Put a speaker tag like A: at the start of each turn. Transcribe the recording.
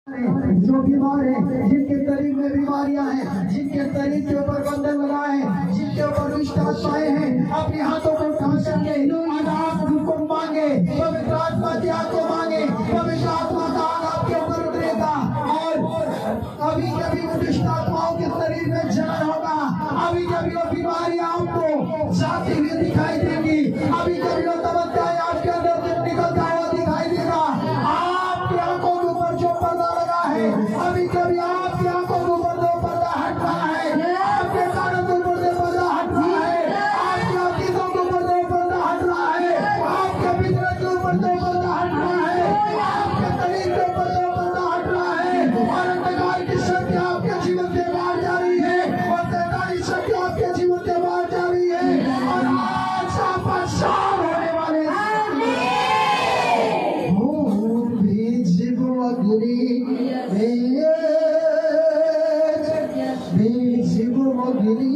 A: जो बीमार है, जिनके शरीर में बीमारियां हैं, जिनके शरीर के ऊपर बंधन लगा है, जिनके ऊपर दुष्ट आत्माएं हैं, अपने हाथों को उठा करके आप उनको मांगे, पवित्र आत्मा त्याग को मांगे, पवित्र आत्मा का आग आपके ऊपर उतरेगा और कभी कभी वो दुष्ट आत्माओं के शरीर में जलन होगा, अभी कभी वो बीमारियां आपको जाती हुई दिखाई देंगी, अभी कभी वो समस्याएं आपके अंदर से निकलता हुआ दिखाई देगा। आपकी आंखों के ऊपर जो पर्दा लगा है, अभी कभी आपकी आंखों के ऊपर जो पर्दा हट रहा है, आपके कानों के ऊपर जो पर्दा हट रहा है, आपकी आंखों के ऊपर जो पर्दा हट रहा है, आपके भीतर के ऊपर जो पर्दा हट रहा है, आपके शरीर के ऊपर जो पर्दा हट रहा है, और अंधकार की शक्ति आपके जीवन से बाहर जा रही है, और शैतानी शक्ति आपके जीवन से बाहर जा रही है, और आज आप आजाद होने वाले हैं। Agni